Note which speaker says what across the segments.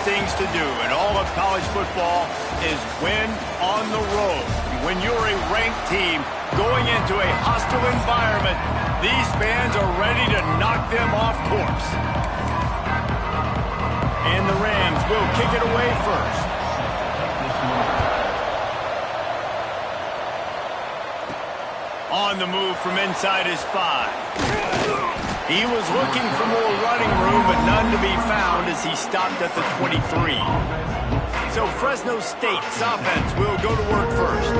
Speaker 1: things to do in all of college football is win on the road. When you're a ranked team going into a hostile environment, these fans are ready to knock them off course. And the Rams will kick it away first. On the move from inside his 5. He was looking for more running room, but none to be found as he stopped at the 23. So Fresno State's offense will go to work first.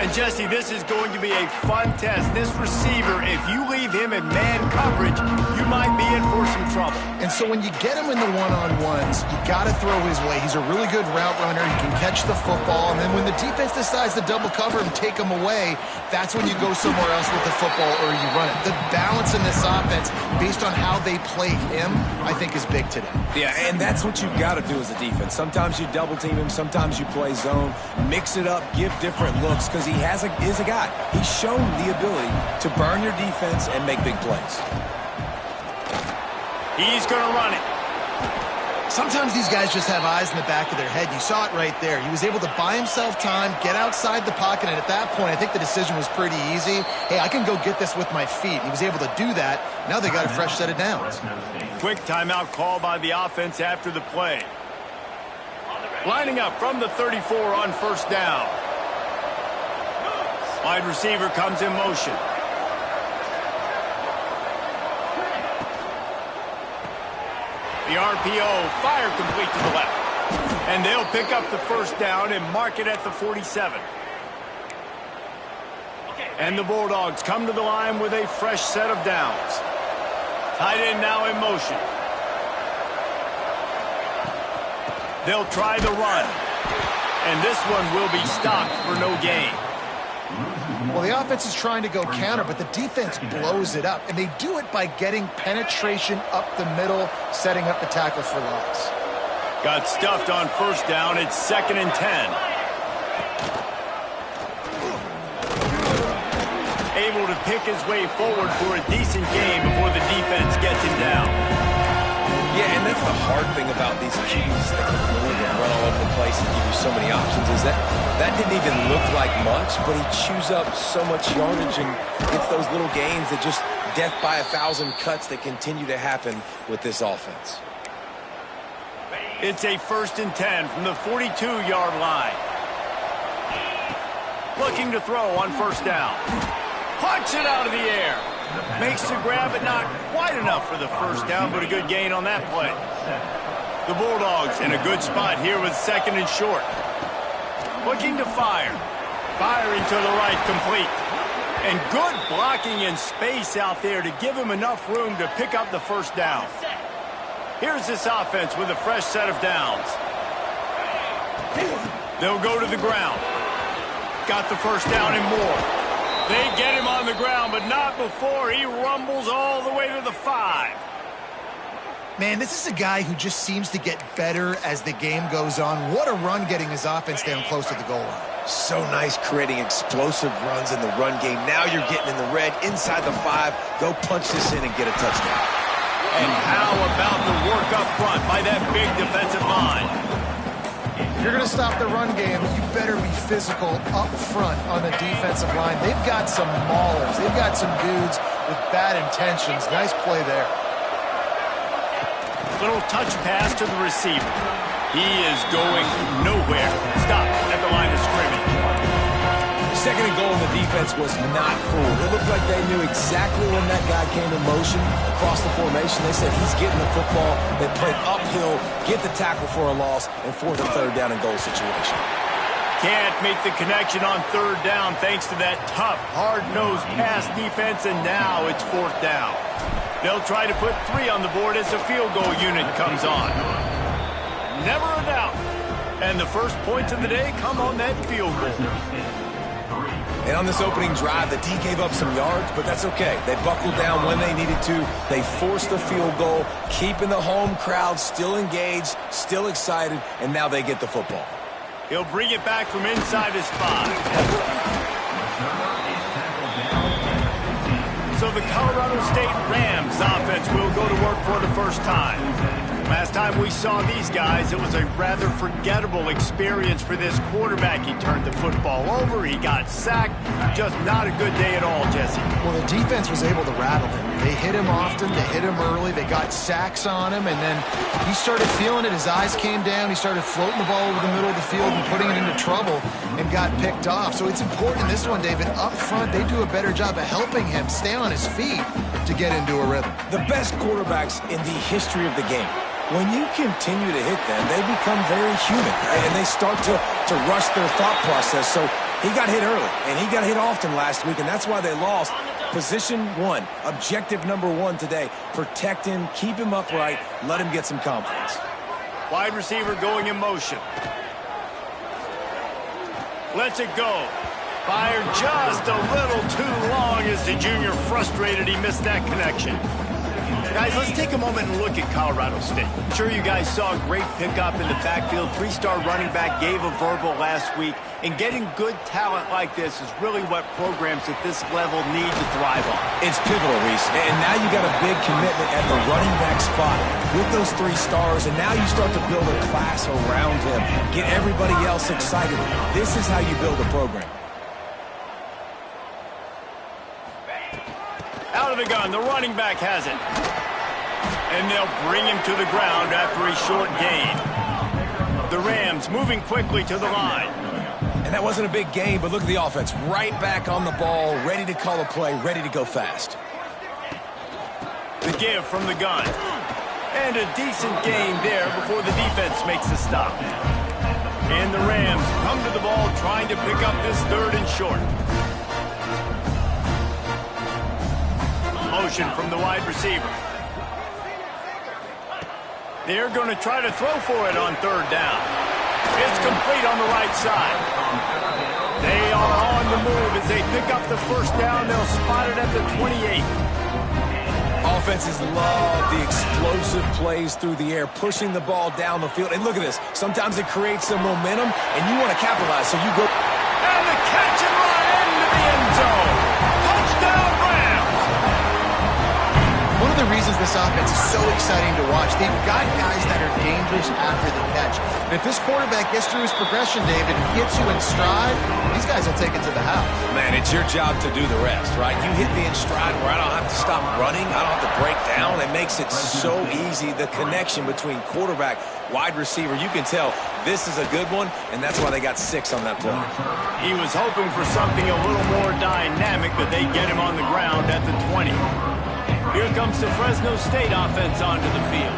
Speaker 1: And Jesse, this is going to be a fun test. This receiver, if you leave him in man coverage, you might be in for some trouble.
Speaker 2: And so when you get him in the one-on-ones, you got to throw his way. He's a really good route runner. He can catch the football. And then when the defense decides to double cover and take him away, that's when you go somewhere else with the football or you run it. The balance in this offense, based on how they play him, I think is big today.
Speaker 3: Yeah, and that's what you've got to do as a defense. Sometimes you double team him, sometimes you play zone, mix it up, give different looks, because he is a guy. He's shown the ability to burn your defense and make big plays.
Speaker 1: He's going to run it.
Speaker 2: Sometimes these guys just have eyes in the back of their head. You saw it right there. He was able to buy himself time, get outside the pocket, and at that point, I think the decision was pretty easy. Hey, I can go get this with my feet. He was able to do that. Now they got a fresh set of downs.
Speaker 1: Quick timeout call by the offense after the play. Lining up from the 34 on first down. Wide receiver comes in motion. The RPO, fire complete to the left. And they'll pick up the first down and mark it at the 47. And the Bulldogs come to the line with a fresh set of downs. Tight end now in motion. They'll try the run. And this one will be stopped for no gain.
Speaker 2: Well, the offense is trying to go counter, but the defense blows it up. And they do it by getting penetration up the middle, setting up the tackle for loss.
Speaker 1: Got stuffed on first down. It's 2nd and 10. Able to pick his way forward for a decent game before the defense gets him down.
Speaker 3: Yeah, and that's the hard thing about these QBs that can move and run all over the place and give you so many options is that didn't even look like much, but he chews up so much yardage and gets those little gains that just death by 1,000 cuts that continue to happen with this offense.
Speaker 1: It's a 1st and 10 from the 42-yard line. Looking to throw on first down. Punch it out of the air. Makes the grab, but not quite enough for the first down, but a good gain on that play. The Bulldogs in a good spot here with 2nd and short. Looking to fire. Firing to the right, complete. And good blocking in space out there to give him enough room to pick up the first down. Here's this offense with a fresh set of downs. They'll go to the ground. Got the first down and more. They get him on the ground, but not before he rumbles all the way to the 5.
Speaker 2: Man, this is a guy who just seems to get better as the game goes on. What a run getting his offense down close to the goal line.
Speaker 3: So nice creating explosive runs in the run game. Now you're getting in the red inside the 5. Go punch this in and get a touchdown.
Speaker 1: And how about the work up front by that big defensive line?
Speaker 2: If you're going to stop the run game, you better be physical up front on the defensive line. They've got some maulers. They've got some dudes with bad intentions. Nice play there.
Speaker 1: Little touch pass to the receiver. He is going nowhere. Stop at the line of scrimmage.
Speaker 3: 2nd and goal, and the defense was not fooled. It looked like they knew exactly when that guy came in motion across the formation. They said he's getting the football. They played uphill, get the tackle for a loss, and 4th and 3rd down and goal situation.
Speaker 1: Can't make the connection on 3rd down thanks to that tough, hard-nosed pass defense, and now it's 4th down. They'll try to put 3 on the board as the field goal unit comes on. Never a doubt. And the first points of the day come on that field goal.
Speaker 3: And on this opening drive, the D gave up some yards, but that's okay. They buckled down when they needed to. They forced the field goal, keeping the home crowd still engaged, still excited, and now they get the football.
Speaker 1: He'll bring it back from inside his 5. So the Colorado State Rams offense will go to work for the first time. Last time we saw these guys, it was a rather forgettable experience for this quarterback. He turned the football over, he got sacked. Just not a good day at all, Jesse.
Speaker 2: Well, the defense was able to rattle him. They hit him often, they hit him early, they got sacks on him, and then he started feeling it. His eyes came down, he started floating the ball over the middle of the field and putting it into trouble and got picked off. So it's important in this one, David, up front, they do a better job of helping him stay on his feet to get into a rhythm.
Speaker 3: The best quarterbacks in the history of the game, when you continue to hit them, they become very human, and they start to rush their thought process. So he got hit early, and he got hit often last week, and that's why they lost. Position one, objective number one today, protect him, keep him upright, let him get some confidence.
Speaker 1: Wide receiver going in motion. Lets it go. Fired just a little too long as the junior frustrated he missed that connection. Guys, let's take a moment and look at Colorado State. I'm sure you guys saw a great pickup in the backfield. Three-star running back gave a verbal last week. And getting good talent like this is really what programs at this level need to thrive on.
Speaker 3: It's pivotal, Reese. And now you got a big commitment at the running back spot with those 3 stars. And now you start to build a class around him. Get everybody else excited. This is how you build a program.
Speaker 1: Out of the gun, the running back has it. And they'll bring him to the ground after a short gain. The Rams moving quickly to the line.
Speaker 3: And that wasn't a big gain, but look at the offense. Right back on the ball, ready to call a play, ready to go fast.
Speaker 1: The give from the gun. And a decent gain there before the defense makes a stop. And the Rams come to the ball trying to pick up this 3rd and short. Motion from the wide receiver. They're going to try to throw for it on 3rd down. It's complete on the right side. They are on the move as they pick up the 1st down. They'll spot it at the 28.
Speaker 3: Offenses love the explosive plays through the air, pushing the ball down the field. And look at this. Sometimes it creates some momentum, and you want to capitalize, so you go.
Speaker 1: And the catch and run into the end zone. Touchdown, Rams!
Speaker 2: One of the reasons this offense is so exciting to watch, they've got guys that are dangerous after the catch. And if this quarterback gets through his progression, David, and hits you in stride, these guys will take it to the house.
Speaker 3: Man, it's your job to do the rest, right? You hit me in stride where I don't have to stop running. I don't have to break down. It makes it so easy. The connection between quarterback, wide receiver, you can tell this is a good one, and that's why they got 6 on that play.
Speaker 1: He was hoping for something a little more dynamic, but they get him on the ground at the 20. Here comes the Fresno State offense onto the field.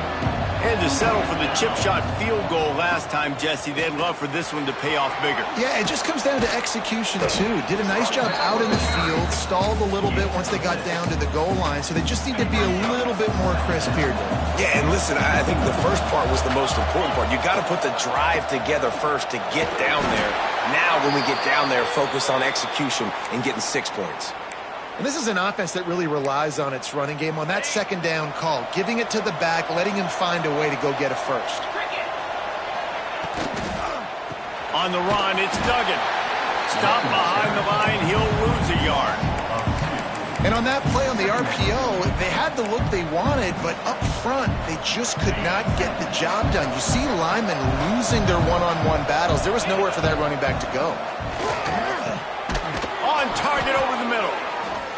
Speaker 1: Had to settle for the chip shot field goal last time, Jesse. They'd love for this one to pay off bigger.
Speaker 2: Yeah, it just comes down to execution, too. Did a nice job out in the field, stalled a little bit once they got down to the goal line, so they just need to be a little bit more crisp here.
Speaker 3: Yeah, and listen, I think the first part was the most important part. You got to put the drive together first to get down there. Now, when we get down there, focus on execution and getting 6 points.
Speaker 2: And this is an offense that really relies on its running game. On that 2nd down call, giving it to the back, letting him find a way to go get a first.
Speaker 1: On the run, it's Duggan. Stop behind the line, he'll lose a yard.
Speaker 2: And on that play on the RPO, they had the look they wanted, but up front, they just could not get the job done. You see linemen losing their one-on-one battles. There was nowhere for that running back to go.
Speaker 1: On target over the middle.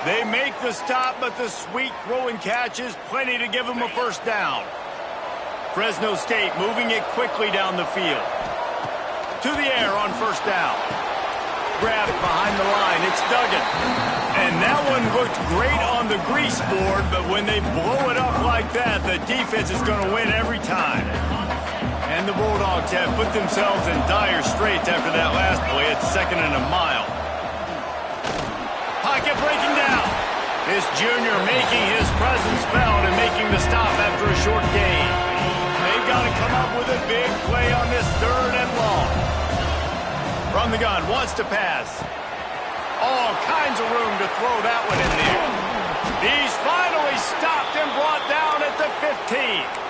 Speaker 1: They make the stop, but the sweet throw and catch is plenty to give them a 1st down. Fresno State moving it quickly down the field. To the air on 1st down. Grab behind the line, it's Duggan. And that one looked great on the grease board, but when they blow it up like that, the defense is going to win every time. And the Bulldogs have put themselves in dire straits after that last play. It's 2nd and a mile. Pocket breaking down. This junior making his presence felt and making the stop after a short gain. They've got to come up with a big play on this 3rd and long. From the gun, wants to pass. All kinds of room to throw that one in there. He's finally stopped and brought down at the 15.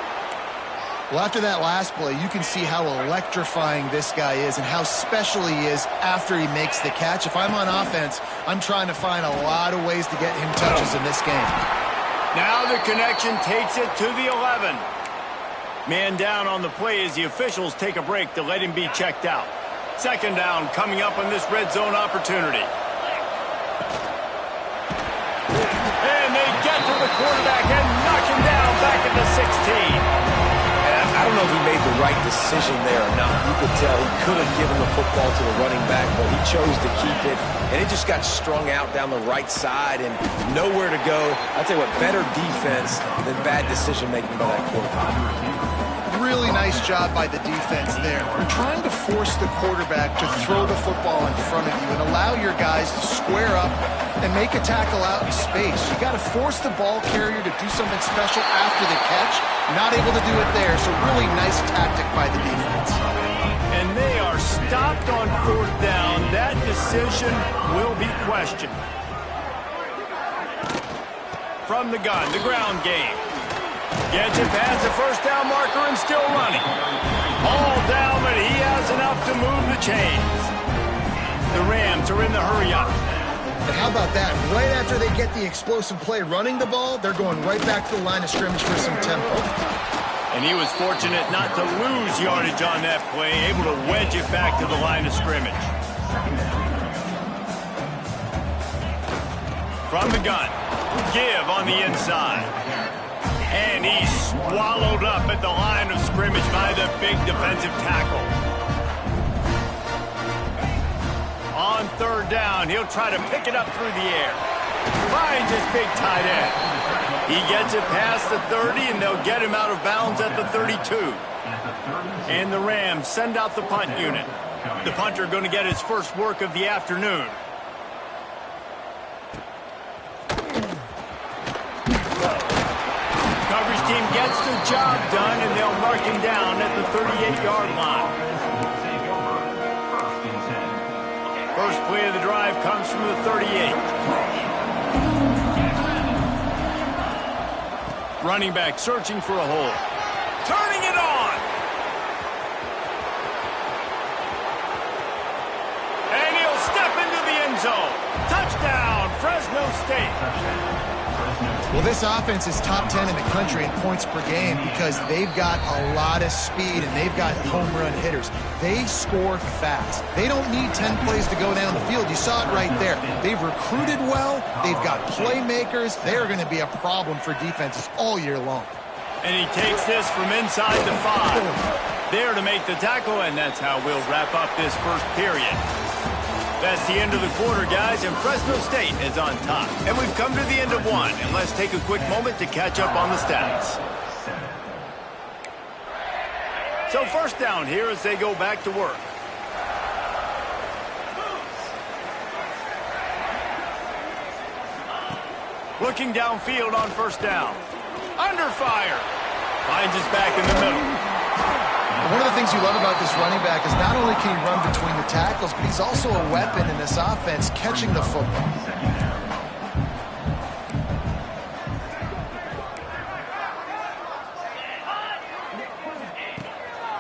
Speaker 2: Well, after that last play, you can see how electrifying this guy is and how special he is after he makes the catch. If I'm on offense, I'm trying to find a lot of ways to get him touches in this game.
Speaker 1: Now the connection takes it to the 11. Man down on the play as the officials take a break to let him be checked out. Second down coming up on this red zone opportunity. And they get to the quarterback and knock him down back at the 16.
Speaker 3: I don't know if he made the right decision there or not. You could tell he could have given the football to the running back, but he chose to keep it, and it just got strung out down the right side and nowhere to go. I'll tell you what, better defense than bad decision-making by that quarterback.
Speaker 2: Really nice job by the defense there. You're trying to force the quarterback to throw the football in front of you and allow your guys to square up and make a tackle out in space. You got to force the ball carrier to do something special after the catch. Not able to do it there, so really nice tactic by the defense.
Speaker 1: And they are stopped on fourth down. That decision will be questioned. From the gun, the ground game. Gets it past the first down marker and still running. All down, but he has enough to move the chains. The Rams are in the hurry-up.
Speaker 2: And how about that? Right after they get the explosive play running the ball, they're going right back to the line of scrimmage for some tempo.
Speaker 1: And he was fortunate not to lose yardage on that play, able to wedge it back to the line of scrimmage. From the gun, give on the inside. And he's swallowed up at the line of scrimmage by the big defensive tackle. On third down, he'll try to pick it up through the air. Finds his big tight end. He gets it past the 30, and they'll get him out of bounds at the 32. And the Rams send out the punt unit. The punter going to get his first work of the afternoon. Coverage team gets the job done, and they'll mark him down at the 38-yard line. First play of the drive comes from the 38. Running back searching for a hole. Turning it on. And he'll step into the end zone. Touchdown, Fresno State.
Speaker 2: Well, this offense is top 10 in the country in points per game because they've got a lot of speed and they've got home run hitters. They score fast. They don't need 10 plays to go down the field. You saw it right there. They've recruited well. They've got playmakers. They're going to be a problem for defenses all year long.
Speaker 1: And he takes this from inside the 5. There to make the tackle, and that's how we'll wrap up this first period. That's the end of the quarter, guys, and Fresno State is on top. And we've come to the end of one, and let's take a quick moment to catch up on the stats. So first down here as they go back to work. Looking downfield on first down. Under fire. Finds his back in the middle.
Speaker 2: One of the things you love about this running back is not only can he run between the tackles, but he's also a weapon in this offense catching the football.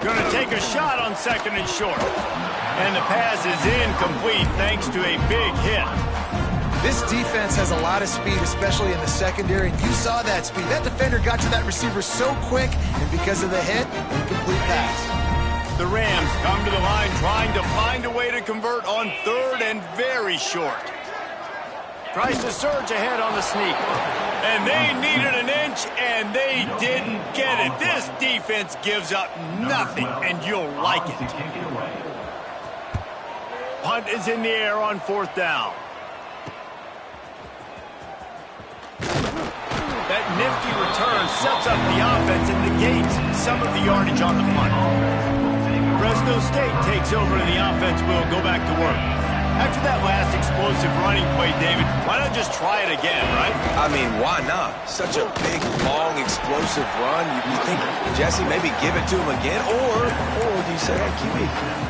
Speaker 1: Going to take a shot on second and short. And the pass is incomplete thanks to a big hit.
Speaker 2: This defense has a lot of speed, especially in the secondary, and you saw that speed. That defender got to that receiver so quick, and because of the hit, incomplete pass.
Speaker 1: The Rams come to the line trying to find a way to convert on third and very short. Tries to surge ahead on the sneak. And they needed an inch, and they didn't get it. This defense gives up nothing, and you'll like it. Punt is in the air on fourth down. That nifty return sets up the offense and negates some of the yardage on the punt. Fresno State takes over and the offense will go back to work. After that last explosive running play, David, why not just try it again, right?
Speaker 3: I mean, why not? Such a big, long, explosive run. You think, Jesse, maybe give it to him again? Or do you say, hey, QB,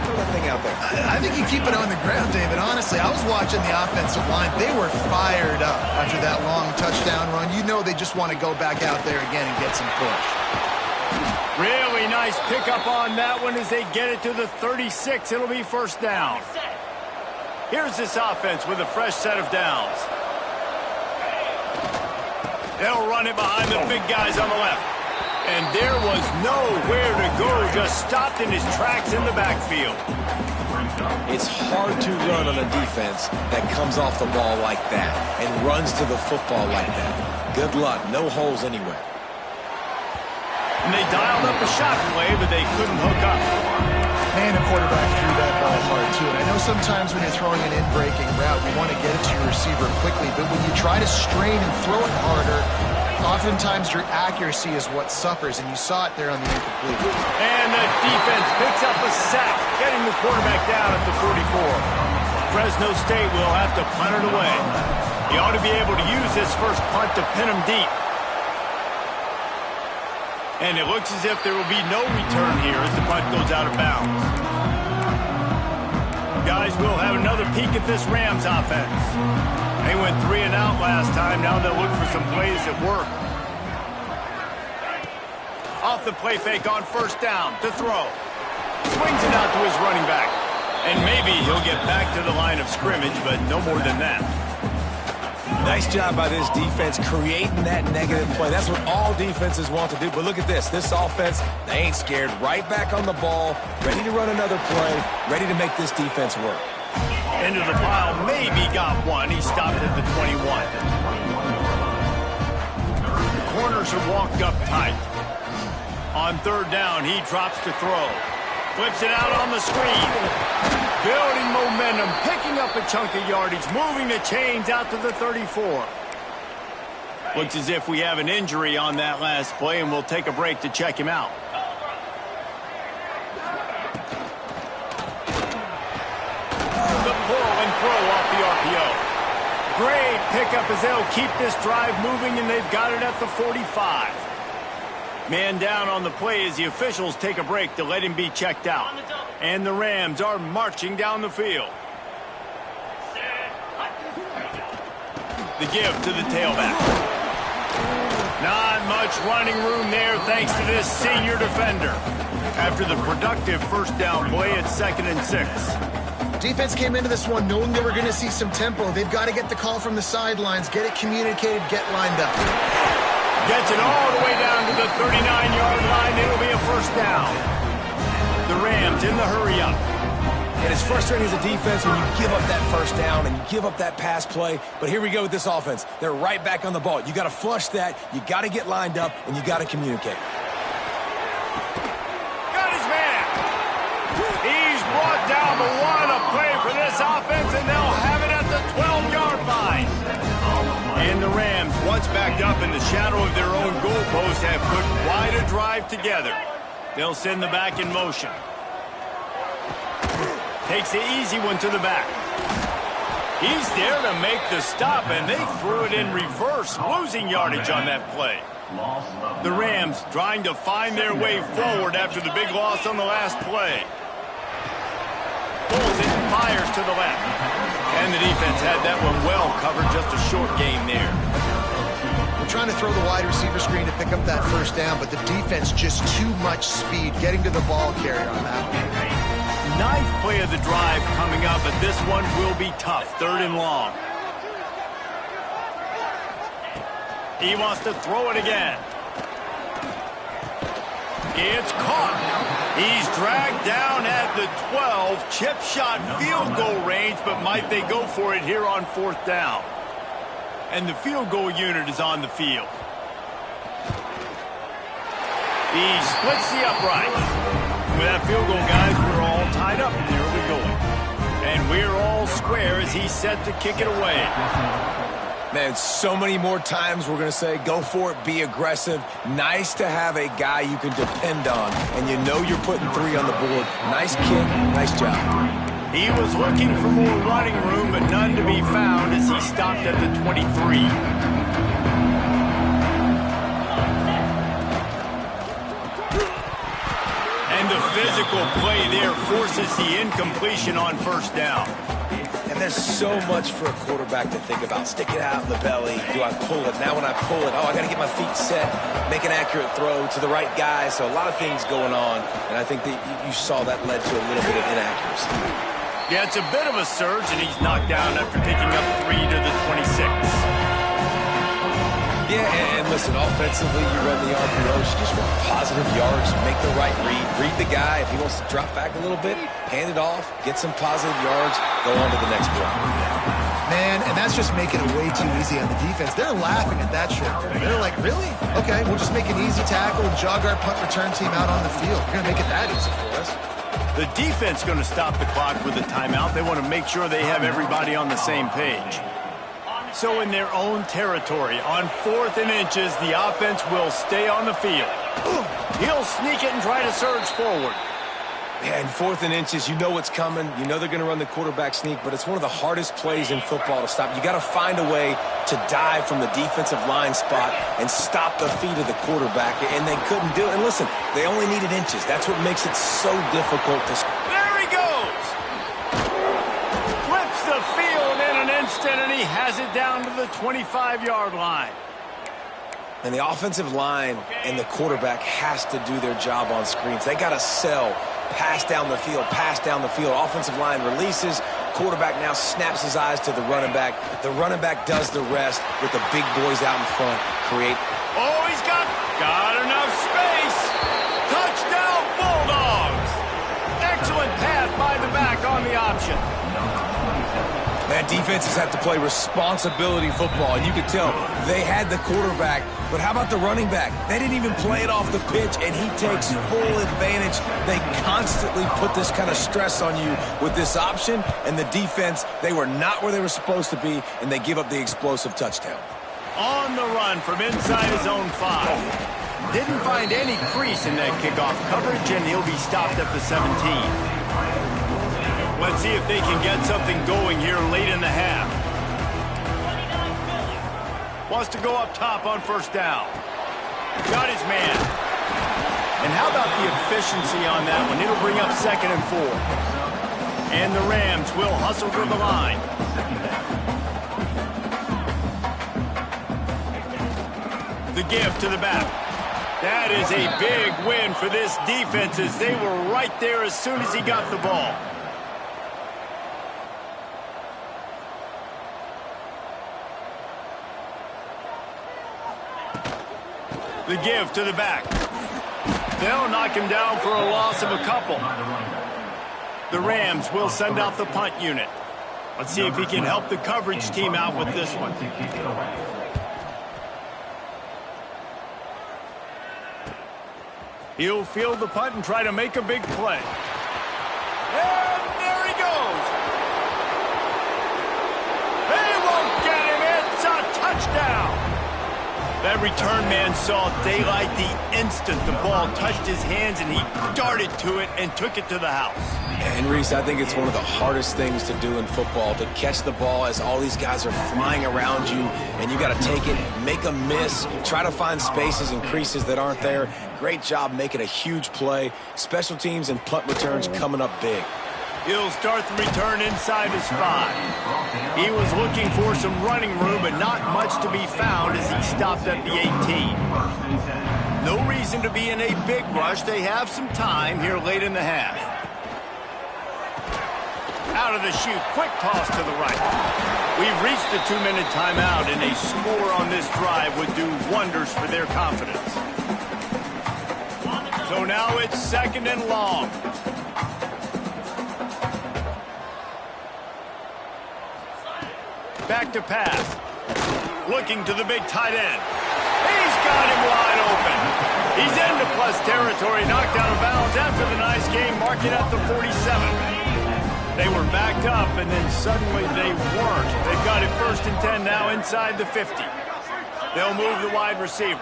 Speaker 3: throw that thing out there?
Speaker 2: I think you keep it on the ground, David. Honestly, I was watching the offensive line. They were fired up after that long touchdown run. You know they just want to go back out there again and get some push.
Speaker 1: Really nice pickup on that one as they get it to the 36. It'll be first down. Here's this offense with a fresh set of downs. They'll run it behind the big guys on the left. And there was nowhere to go, just stopped in his tracks in the backfield.
Speaker 3: It's hard to run on a defense that comes off the ball like that and runs to the football like that. Good luck. No holes anywhere.
Speaker 1: And they dialed up a shot play, but they couldn't hook up.
Speaker 2: Man, the quarterback threw that ball hard, too. And I know sometimes when you're throwing an in-breaking route, you want to get it to your receiver quickly. But when you try to strain and throw it harder, oftentimes your accuracy is what suffers. And you saw it there on the incomplete.
Speaker 1: And the defense picks up a sack, getting the quarterback down at the 44. Fresno State will have to punt it away. He ought to be able to use this first punt to pin him deep. And it looks as if there will be no return here as the punt goes out of bounds. Guys, we'll have another peek at this Rams offense. They went 3 and out last time. Now they'll look for some plays that work. Off the play fake on first down to throw. Swings it out to his running back. And maybe he'll get back to the line of scrimmage, but no more than that.
Speaker 3: Nice job by this defense creating that negative play. That's what all defenses want to do. But look at this. This offense, they ain't scared. Right back on the ball, ready to run another play, ready to make this defense work.
Speaker 1: Into the pile, maybe got one. He stopped at the 21. The corners are walked up tight. On third down, he drops to throw. Flips it out on the screen. Building momentum, picking up a chunk of yardage, moving the chains out to the 34. Looks as if we have an injury on that last play, and we'll take a break to check him out. The pull and throw off the RPO. Great pickup as they'll keep this drive moving, and they've got it at the 45. Man down on the play as the officials take a break to let him be checked out. And the Rams are marching down the field. The give to the tailback. Not much running room there thanks to this senior defender. After the productive first down play at 2nd and 6.
Speaker 2: Defense came into this one knowing they were going to see some tempo. They've got to get the call from the sidelines, get it communicated, get lined up.
Speaker 1: Gets it all the way down to the 39-yard line. It'll be a first down. The Rams in the hurry-up.
Speaker 3: And it's frustrating as a defense when you give up that first down and you give up that pass play. But here we go with this offense. They're right back on the ball. You got to flush that. You got to get lined up, and you got to communicate.
Speaker 1: Got his man. He's brought down the one. A play for this offense, and they'll have it at the 12-yard line. And the Rams, once backed up in the shadow of their own goalpost, have put quite a drive together. They'll send the back in motion. Takes the easy one to the back. He's there to make the stop, and they threw it in reverse, losing yardage on that play. The Rams trying to find their way forward after the big loss on the last play. Pulls it and fires to the left. And the defense had that one well covered, just a short game there.
Speaker 2: We're trying to throw the wide receiver screen to pick up that first down, but the defense just too much speed getting to the ball carrier on that one.
Speaker 1: 9th play of the drive coming up, but this one will be tough. 3rd and long. He wants to throw it again. It's caught. He's dragged down at the 12. Chip shot field goal range, but might they go for it here on 4th down? And the field goal unit is on the field. He splits the upright. With that field goal, guys, we're all tied up in the early going. And we're all square as he's set to kick it away.
Speaker 3: Man, so many more times we're going to say, go for it, be aggressive. Nice to have a guy you can depend on, and you know you're putting 3 on the board. Nice kick, nice job.
Speaker 1: He was looking for more running room, but none to be found as he stopped at the 23. And the physical play there forces the incompletion on first down.
Speaker 3: And there's so much for a quarterback to think about. Stick it out in the belly. Do I pull it? Now when I pull it, I got to get my feet set, make an accurate throw to the right guy. So a lot of things going on, and I think that you saw that led to a little bit of inaccuracy.
Speaker 1: Yeah, it's a bit of a surge, and he's knocked down after picking up 3 to the 26.
Speaker 3: Yeah, and listen, offensively, you run the RPOs, you just want positive yards, make the right read the guy. If he wants to drop back a little bit, hand it off, get some positive yards, go on to the next play.
Speaker 2: Man, and that's just making it way too easy on the defense. They're laughing at that shit. They're like, really? Okay, we'll just make an easy tackle and jog our punt return team out on the field. We're going to make it that easy for us.
Speaker 1: The defense going to stop the clock with a timeout. They want to make sure they have everybody on the same page. So in their own territory, on 4th and inches, the offense will stay on the field. He'll sneak it and try to surge forward.
Speaker 3: Yeah, in 4th and inches, you know what's coming. You know they're going to run the quarterback sneak, but it's one of the hardest plays in football to stop. You got to find a way to dive from the defensive line spot and stop the feet of the quarterback, and they couldn't do it. And listen, they only needed inches. That's what makes it so difficult to score.
Speaker 1: There he goes! Flips the field in an instant, and he has it down to the 25-yard line.
Speaker 3: And the offensive line and the quarterback has to do their job on screens. They got to sell. Pass down the field, pass down the field. Offensive line releases. Quarterback now snaps his eyes to the running back. The running back does the rest with the big boys out in front. Create.
Speaker 1: Oh, he's got enough space. Touchdown, Bulldogs. Excellent pass by the back on the option.
Speaker 3: Man, defenses have to play responsibility football, and you can tell they had the quarterback, but how about the running back? They didn't even play it off the pitch, and he takes full advantage. They constantly put this kind of stress on you with this option, and the defense, they were not where they were supposed to be, and they give up the explosive touchdown.
Speaker 1: On the run from inside his own 5. Didn't find any crease in that kickoff coverage, and he'll be stopped at the 17. Let's see if they can get something going here late in the half. Wants to go up top on 1st down. Got his man. And how about the efficiency on that one? It'll bring up 2nd and 4. And the Rams will hustle to the line. The give to the back. That is a big win for this defense as they were right there as soon as he got the ball. The give to the back. They'll knock him down for a loss of a couple. The Rams will send out the punt unit. Let's see if he can help the coverage team out with this one. He'll field the punt and try to make a big play. And there he goes. They won't get him. It's a touchdown. That return man saw daylight the instant the ball touched his hands, and he darted to it and took it to the house.
Speaker 3: And, Reese, I think it's one of the hardest things to do in football, to catch the ball as all these guys are flying around you, and you got to take it, make a miss, try to find spaces and creases that aren't there. Great job making a huge play. Special teams and punt returns coming up big.
Speaker 1: He'll start the return inside his 5. He was looking for some running room, but not much to be found as he stopped at the 18. No reason to be in a big rush. They have some time here late in the half. Out of the chute, quick toss to the right. We've reached the 2-minute timeout, and a score on this drive would do wonders for their confidence. So now it's 2nd and long. Back to pass. Looking to the big tight end. He's got him wide open. He's into plus territory, knocked out of bounds after the nice game, marking at the 47. They were backed up, and then suddenly they weren't. They've got it 1st and 10 now inside the 50. They'll move the wide receiver.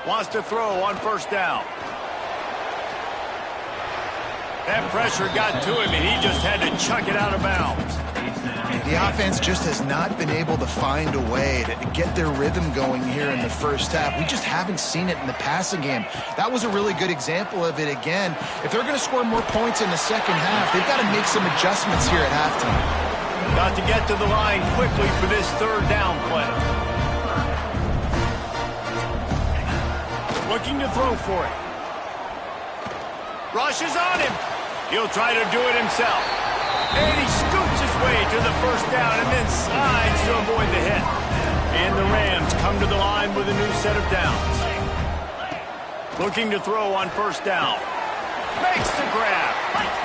Speaker 1: Wants to throw on 1st down. That pressure got to him, and he just had to chuck it out of bounds.
Speaker 2: The offense just has not been able to find a way to get their rhythm going here in the 1st half. We just haven't seen it in the passing game. That was a really good example of it again. If they're going to score more points in the 2nd half, they've got to make some adjustments here at halftime.
Speaker 1: Got to get to the line quickly for this 3rd down play. Looking to throw for it. Rush is on him. He'll try to do it himself. And he scoots his way to the first down and then slides to avoid the hit. And the Rams come to the line with a new set of downs. Looking to throw on first down. Makes the grab.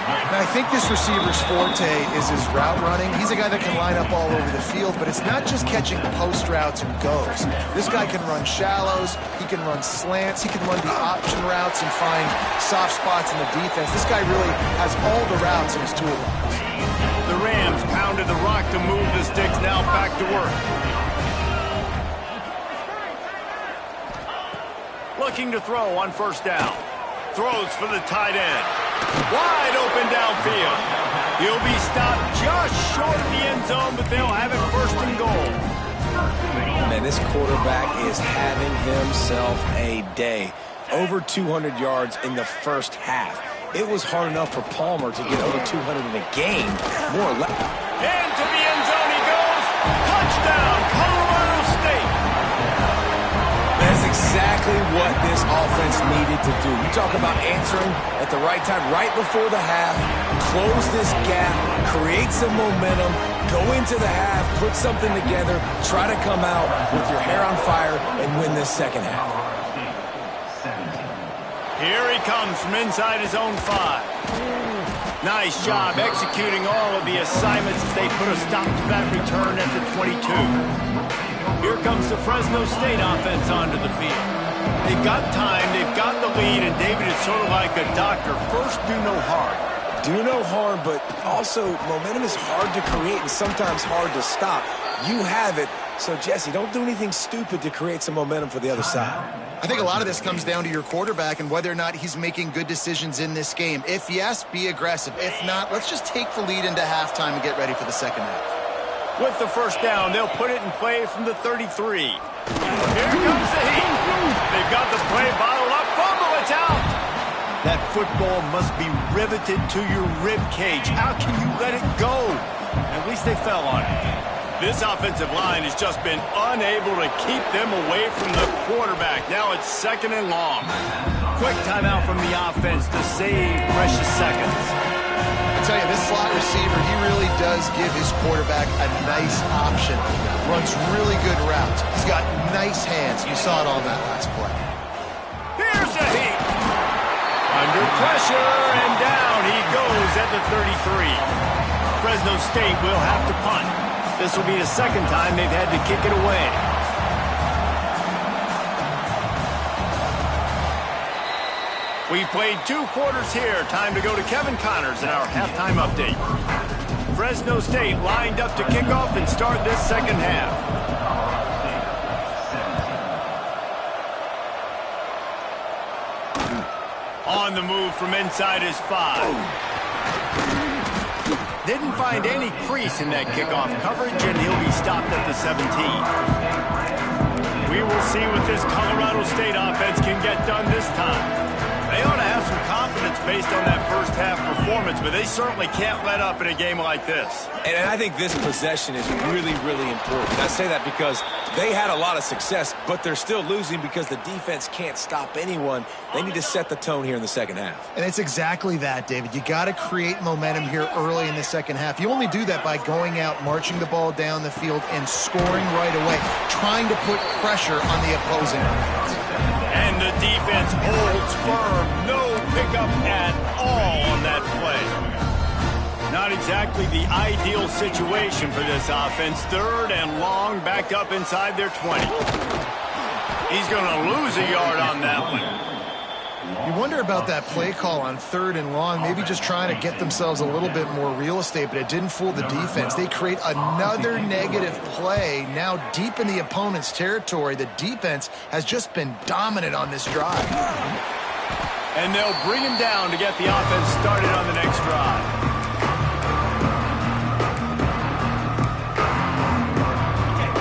Speaker 2: Now, I think this receiver's forte is his route running. He's a guy that can line up all over the field, but it's not just catching post routes and goes. This guy can run shallows, he can run slants, he can run the option routes and find soft spots in the defense. This guy really has all the routes in his toolbox.
Speaker 1: The Rams pounded the rock to move the sticks, now back to work. Looking to throw on first down. Throws for the tight end. Wide open downfield. He'll be stopped just short of the end zone, but they'll have it first and goal.
Speaker 3: Man, this quarterback is having himself a day. Over 200 yards in the first half. It was hard enough for Palmer to get over 200 in a game. More or less.
Speaker 1: Into the end zone he goes. Touchdown, Colorado State.
Speaker 3: That's exactly what this offense needed to do. You talk about answering at the right time, right before the half, close this gap, create some momentum, go into the half, put something together, try to come out with your hair on fire and win this second half.
Speaker 1: Here he comes from inside his own 5. Nice job executing all of the assignments as they put a stop to that return at the 22. Here comes the Fresno State offense onto the field. They've got time, they've got the lead, and David is sort of like a doctor. First, do no harm.
Speaker 3: Do no harm, but also momentum is hard to create and sometimes hard to stop. You have it. So, Jesse, don't do anything stupid to create some momentum for the other side.
Speaker 2: I think a lot of this comes down to your quarterback and whether or not he's making good decisions in this game. If yes, be aggressive. If not, let's just take the lead into halftime and get ready for the second half.
Speaker 1: With the first down, they'll put it in play from the 33. Here comes the heat. They've got the play bottled up. Fumble, it's out. That football must be riveted to your rib cage. How can you let it go? At least they fell on it. This offensive line has just been unable to keep them away from the quarterback. Now it's second and long. Quick timeout from the offense to save precious seconds.
Speaker 2: I tell you, this slot receiver, he really does give his quarterback a nice option. Runs really good routes. He's got nice hands. You saw it on that last play.
Speaker 1: Here's the heat. Under pressure, and down he goes at the 33. Fresno State will have to punt. This will be the second time they've had to kick it away. We've played 2 quarters here. Time to go to Kevin Connors in our halftime update. Fresno State lined up to kick off and start this second half. On the move from inside his 5. Didn't find any crease in that kickoff coverage, and he'll be stopped at the 17. We will see what this Colorado State offense can get done this time. They ought to have some confidence based on that first half performance, but they certainly can't let up in a game like this.
Speaker 3: And I think this possession is really, really important. I say that because they had a lot of success, but they're still losing because the defense can't stop anyone. They need to set the tone here in the second half.
Speaker 2: And it's exactly that, David. You got to create momentum here early in the second half. You only do that by going out, marching the ball down the field, and scoring right away, trying to put pressure on the opposing offense.
Speaker 1: And the defense holds firm. No pickup at all on that play. Not exactly the ideal situation for this offense. Third and long, back up inside their 20. He's going to lose a yard on that one.
Speaker 2: You wonder about that play call on 3rd and long, maybe just trying to get themselves a little bit more real estate, but it didn't fool the defense. They create another negative play now deep in the opponent's territory. The defense has just been dominant on this drive.
Speaker 1: And they'll bring him down to get the offense started on the next drive.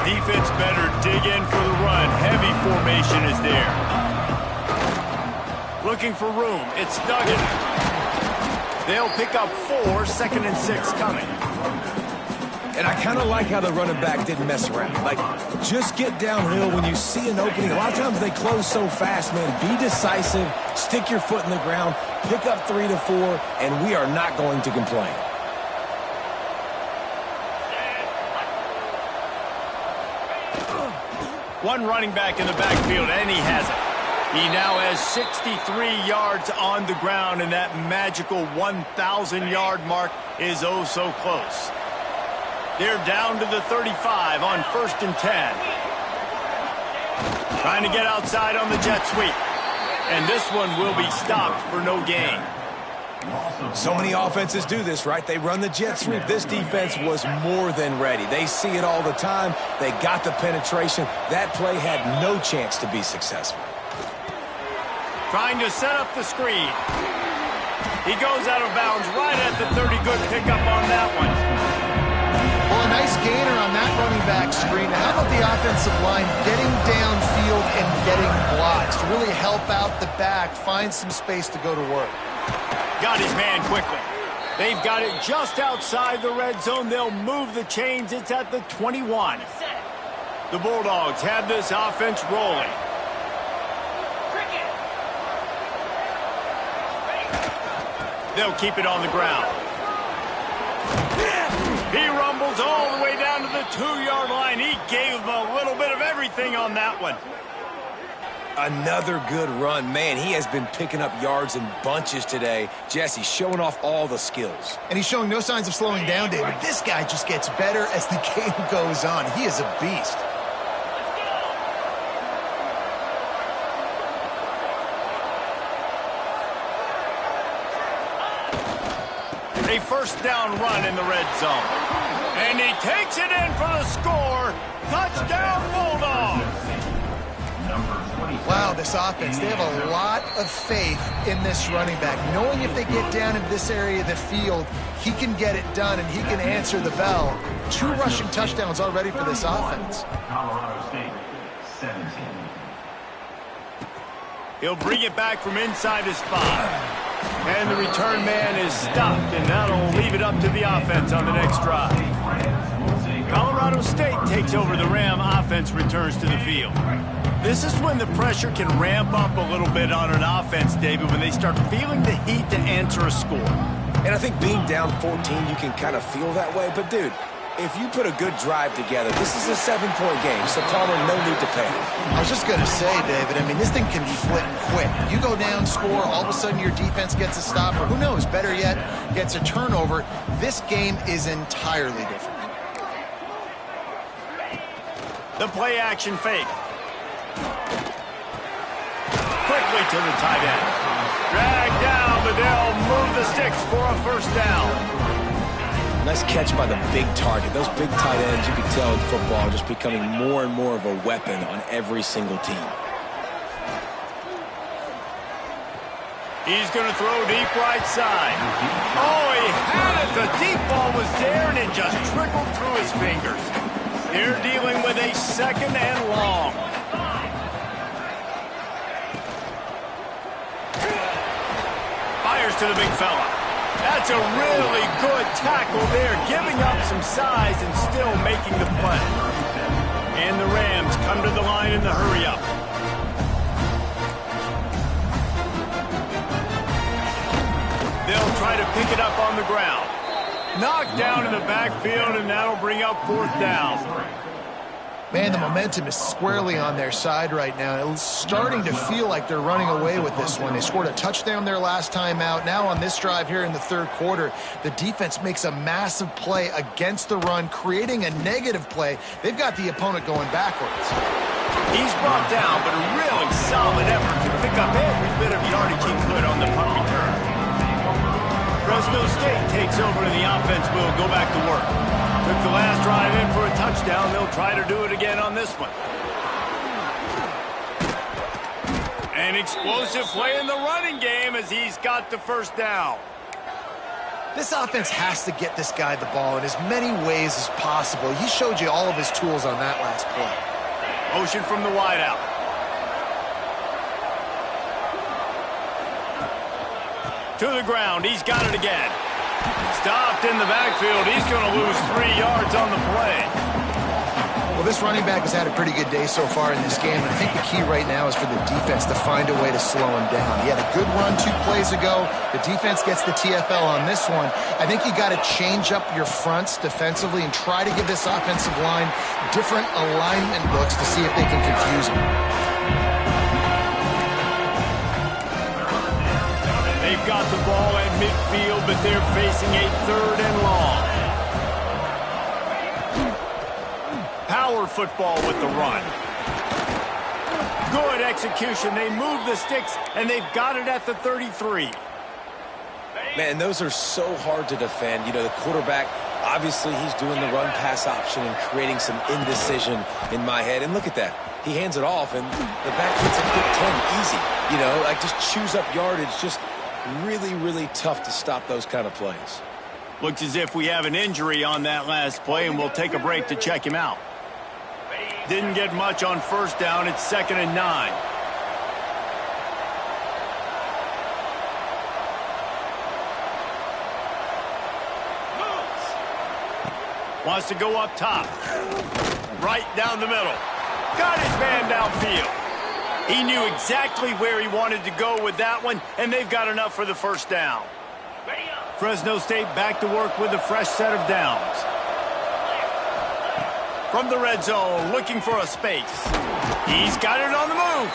Speaker 1: Defense better dig in for the run. Heavy formation is there. Looking for room. It's Duggan. They'll pick up 4, 2nd and 6 coming.
Speaker 3: And I kind of like how the running back didn't mess around. Like, just get downhill when you see an opening. A lot of times they close so fast, man. Be decisive. Stick your foot in the ground. Pick up 3 to 4, and we are not going to complain.
Speaker 1: One running back in the backfield, and he has it. He now has 63 yards on the ground, and that magical 1,000-yard mark is oh so close. They're down to the 35 on 1st and 10. Trying to get outside on the jet sweep. And this one will be stopped for no gain.
Speaker 3: So many offenses do this, right? They run the jet sweep. This defense was more than ready. They see it all the time. They got the penetration. That play had no chance to be successful.
Speaker 1: Trying to set up the screen. He goes out of bounds right at the 30. Good pickup on that one.
Speaker 2: Well, a nice gainer on that running back screen. Now, how about the offensive line getting downfield and getting blocks to really help out the back, find some space to go to work?
Speaker 1: Got his man quickly. They've got it just outside the red zone. They'll move the chains. It's at the 21. The Bulldogs have this offense rolling. They'll keep it on the ground. He rumbles all the way down to the 2-yard line. He gave him a little bit of everything on that one.
Speaker 3: Another good run. Man, he has been picking up yards in bunches today. Jesse showing off all the skills.
Speaker 2: And he's showing no signs of slowing down, David. This guy just gets better as the game goes on. He is a beast.
Speaker 1: A first down run in the red zone. And he takes it in for the score. Touchdown, Bulldogs.
Speaker 2: Wow, this offense, they have a lot of faith in this running back, knowing if they get down into this area of the field, he can get it done and he can answer the bell. 2 rushing touchdowns already for this offense.
Speaker 4: Colorado State, 17.
Speaker 1: He'll bring it back from inside his spot. And the return man is stopped, and that'll leave it up to the offense on the next drive. Colorado State takes over. The Ram offense returns to the field. This is when the pressure can ramp up a little bit on an offense, David, when they start feeling the heat to answer a score.
Speaker 3: And I think being down 14, you can kind of feel that way. But, dude, if you put a good drive together, this is a 7-point game, so Palmer, no need to panic.
Speaker 2: I was just going to say, David, I mean, this thing can be flipping quick. You go down, score, all of a sudden your defense gets a stop, or who knows, better yet, gets a turnover. This game is entirely different.
Speaker 1: The play action fake. Quickly to the tight end. Dragged down, but they'll move the sticks for a first down.
Speaker 3: Nice catch by the big target. Those big tight ends, you can tell in football, are just becoming more and more of a weapon on every single team.
Speaker 1: He's going to throw deep right side. Oh, he had it. The deep ball was there, and it just trickled through his fingers. They're dealing with a 2nd and long. Fires to the big fella. That's a really good tackle there, giving up some size and still making the play. And the Rams come to the line in the hurry-up. They'll try to pick it up on the ground. Knocked down in the backfield, and that'll bring up 4th down.
Speaker 2: Man, the momentum is squarely on their side right now. It's starting to feel like they're running away with this one. They scored a touchdown their last time out. Now on this drive here in the 3rd quarter, the defense makes a massive play against the run, creating a negative play. They've got the opponent going backwards.
Speaker 1: He's brought down, but a really solid effort to pick up every bit of yardage he could on the punt return. Fresno State takes over, and the offense will go back to work. Took the last drive in for a touchdown. They'll try to do it again on this one. An explosive play in the running game as he's got the first down.
Speaker 2: This offense has to get this guy the ball in as many ways as possible. He showed you all of his tools on that last play.
Speaker 1: Motion from the wideout. To the ground. He's got it again. Stopped in the backfield. He's going to lose 3 yards on the play.
Speaker 2: Well, this running back has had a pretty good day so far in this game, and I think the key right now is for the defense to find a way to slow him down. He had a good run 2 plays ago. The defense gets the TFL on this one. I think you got to change up your fronts defensively and try to give this offensive line different alignment looks to see if they can confuse him.
Speaker 1: They've got the ball at midfield, but they're facing a 3rd and long. Power football with the run. Good execution. They move the sticks, and they've got it at the 33.
Speaker 3: Man, those are so hard to defend. You know, the quarterback, obviously he's doing the run-pass option and creating some indecision in my head. And look at that. He hands it off, and the back gets a quick 10 easy. You know, like just chews up yardage. Just really, really tough to stop those kind of plays.
Speaker 1: Looks as if we have an injury on that last play, and we'll take a break to check him out. Didn't get much on 1st down. It's 2nd and 9. Wants to go up top. Right down the middle. Got his man downfield. He knew exactly where he wanted to go with that one, and they've got enough for the 1st down. Fresno State back to work with a fresh set of downs. From the red zone, looking for a space. He's got it on the move.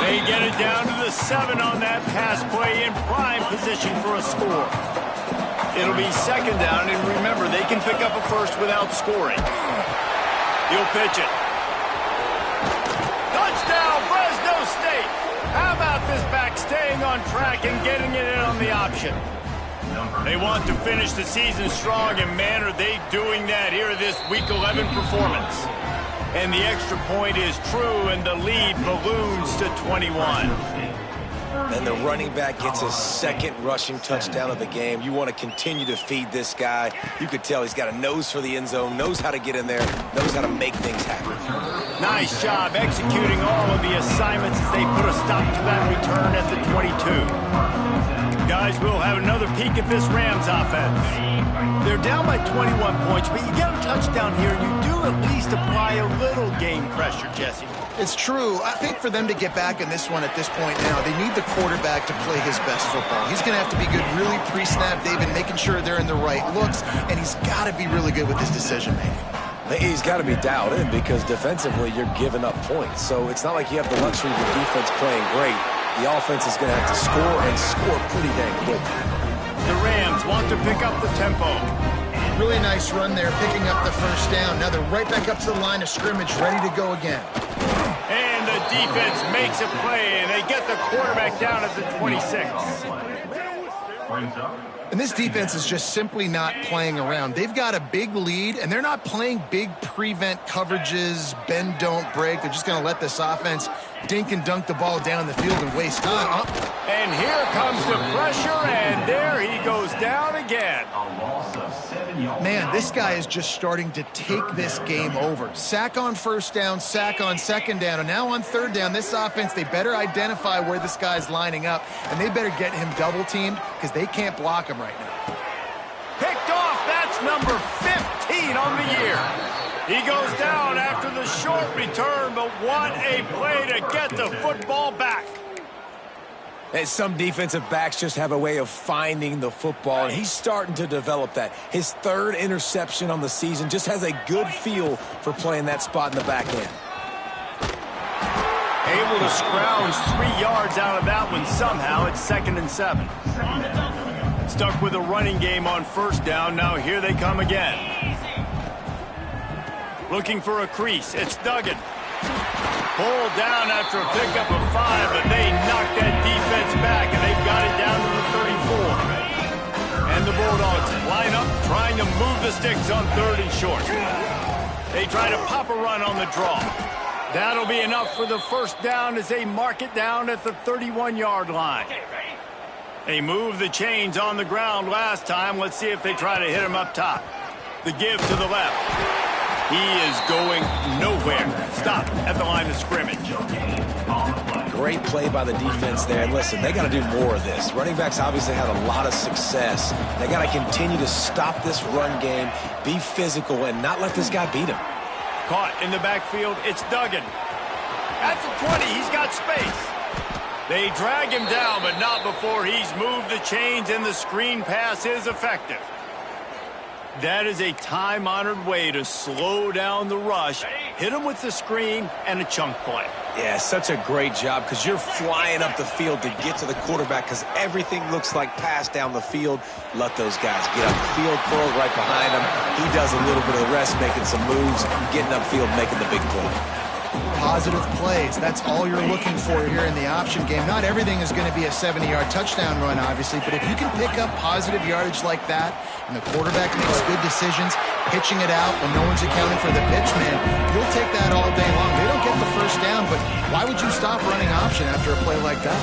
Speaker 1: They get it down to the 7 on that pass play in prime position for a score. It'll be 2nd down, and remember, they can pick up a 1st without scoring. He'll pitch it. Touchdown, Fresno State. How about this back staying on track and getting it in on the option? They want to finish the season strong, and man, are they doing that here this Week 11 performance. And the extra point is true, and the lead balloons to 21.
Speaker 3: And the running back gets his 2nd rushing touchdown of the game. You want to continue to feed this guy. You could tell he's got a nose for the end zone, knows how to get in there, knows how to make things happen.
Speaker 1: Nice job executing all of the assignments as they put a stop to that return at the 22. Guys, we'll have another peek at this Rams offense. They're down by 21 points, but you get a touchdown here, and you do at least apply a little game pressure, Jesse.
Speaker 2: It's true. I think for them to get back in this one at this point now, they need the quarterback to play his best football. He's going to have to be good really pre-snap, David, making sure they're in the right looks, and he's got to be really good with his decision-making.
Speaker 3: He's got to be dialed in because defensively you're giving up points. So it's not like you have the luxury of the defense playing great. The offense is going to have to score and score pretty dang quick.
Speaker 1: The Rams want to pick up the tempo.
Speaker 2: Really nice run there, picking up the 1st down. Now they're right back up to the line of scrimmage, ready to go again.
Speaker 1: And the defense makes a play, and they get the quarterback down at the 26.
Speaker 2: And this defense is just simply not playing around. They've got a big lead, and they're not playing big prevent coverages, bend, don't break. They're just going to let this offense dink and dunk the ball down the field and waste time.
Speaker 1: And here comes the pressure, and there he goes down again.
Speaker 2: Man, this guy is just starting to take this game over. Sack on 1st down, sack on 2nd down, and now on 3rd down, this offense, they better identify where this guy's lining up, and they better get him double-teamed because they can't block him right now.
Speaker 1: Picked off, that's number 15 on the year. He goes down after the short return, but what a play to get the football back.
Speaker 3: And some defensive backs just have a way of finding the football, and he's starting to develop that. His 3rd interception on the season, just has a good feel for playing that spot in the back end.
Speaker 1: Able to scrounge 3 yards out of that one somehow. It's 2nd and 7. Stuck with a running game on 1st down. Now here they come again. Looking for a crease. It's Duggan. Pulled down after a pickup of 5, but they knocked that defense back, and they've got it down to the 34. And the Bulldogs line up, trying to move the sticks on 3rd and short. They try to pop a run on the draw. That'll be enough for the 1st down as they mark it down at the 31-yard line. They moved the chains on the ground last time. Let's see if they try to hit him up top. The give to the left. He is going nowhere. Stop at the line of scrimmage.
Speaker 3: Great play by the defense there. And listen, they got to do more of this. Running backs obviously had a lot of success. They got to continue to stop this run game, be physical, and not let this guy beat him.
Speaker 1: Caught in the backfield, it's Duggan. At the 20, he's got space. They drag him down, but not before he's moved the chains, and the screen pass is effective. That is a time-honored way to slow down the rush, hit him with the screen, and a chunk play.
Speaker 3: Yeah, such a great job because you're flying up the field to get to the quarterback because everything looks like pass down the field. Let those guys get up the field, throw it right behind him. He does a little bit of the rest, making some moves, getting upfield, making the big play.
Speaker 2: Positive plays. That's all you're looking for here in the option game. Not everything is going to be a 70-yard touchdown run, obviously, but if you can pick up positive yardage like that and the quarterback makes good decisions, pitching it out when no one's accounting for the pitch, man, you'll take that all day long. They don't get the first down, but why would you stop running option after a play like that?